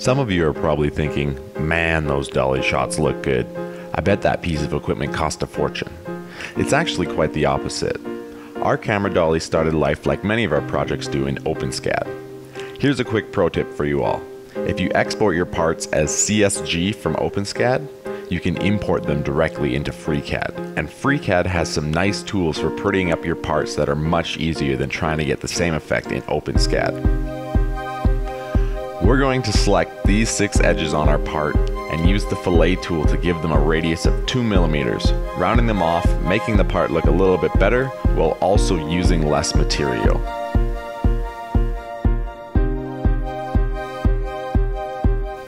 Some of you are probably thinking, man, those dolly shots look good. I bet that piece of equipment cost a fortune. It's actually quite the opposite. Our camera dolly started life like many of our projects do in OpenSCAD. Here's a quick pro tip for you all. If you export your parts as CSG from OpenSCAD, you can import them directly into FreeCAD. And FreeCAD has some nice tools for prettying up your parts that are much easier than trying to get the same effect in OpenSCAD. We're going to select these 6 edges on our part and use the fillet tool to give them a radius of 2 millimeters, rounding them off, making the part look a little bit better while also using less material.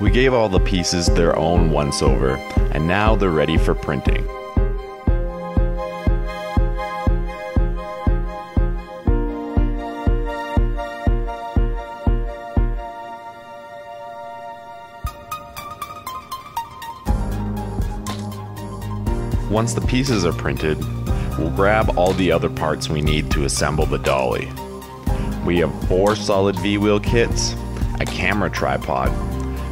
We gave all the pieces their own once-over, and now they're ready for printing. Once the pieces are printed, we'll grab all the other parts we need to assemble the dolly. We have 4 solid V-wheel kits, a camera tripod,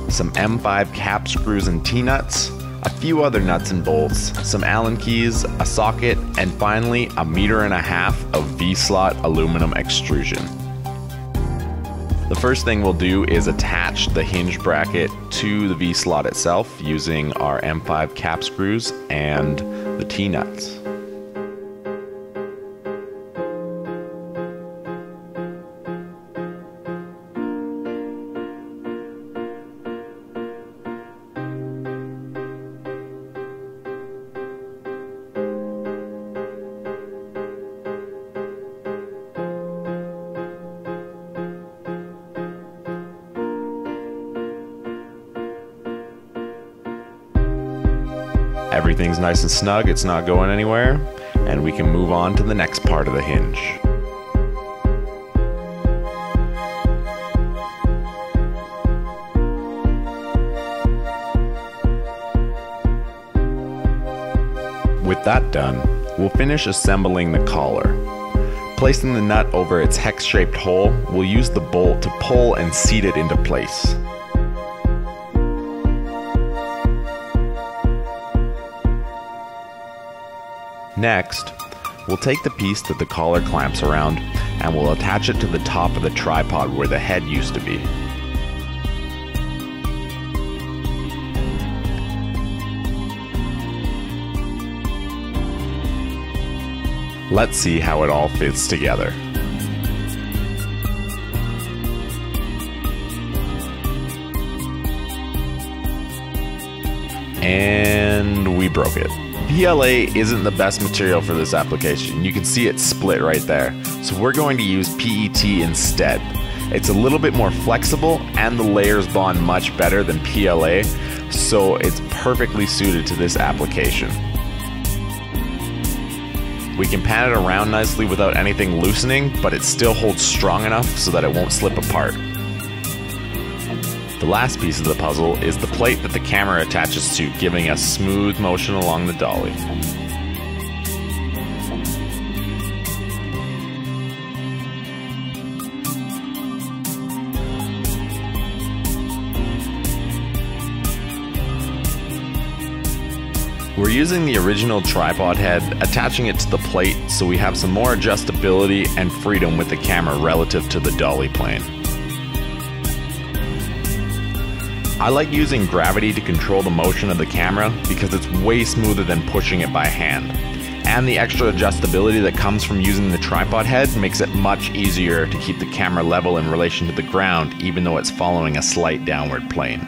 some M5 cap screws and T-nuts, a few other nuts and bolts, some Allen keys, a socket, and finally a 1.5 meters of V-slot aluminum extrusion. The first thing we'll do is attach the hinge bracket to the V-slot itself using our M5 cap screws and the T-nuts. Everything's nice and snug, it's not going anywhere, and we can move on to the next part of the hinge. With that done, we'll finish assembling the collar. Placing the nut over its hex-shaped hole, we'll use the bolt to pull and seat it into place. Next, we'll take the piece that the collar clamps around and we'll attach it to the top of the tripod where the head used to be. Let's see how it all fits together. And we broke it. PLA isn't the best material for this application. You can see it split right there. So we're going to use PET instead. It's a little bit more flexible and the layers bond much better than PLA, so it's perfectly suited to this application. We can pan it around nicely without anything loosening, but it still holds strong enough so that it won't slip apart. The last piece of the puzzle is the plate that the camera attaches to, giving us smooth motion along the dolly. We're using the original tripod head, attaching it to the plate so we have some more adjustability and freedom with the camera relative to the dolly plane. I like using gravity to control the motion of the camera because it's way smoother than pushing it by hand. And the extra adjustability that comes from using the tripod head makes it much easier to keep the camera level in relation to the ground even though it's following a slight downward plane.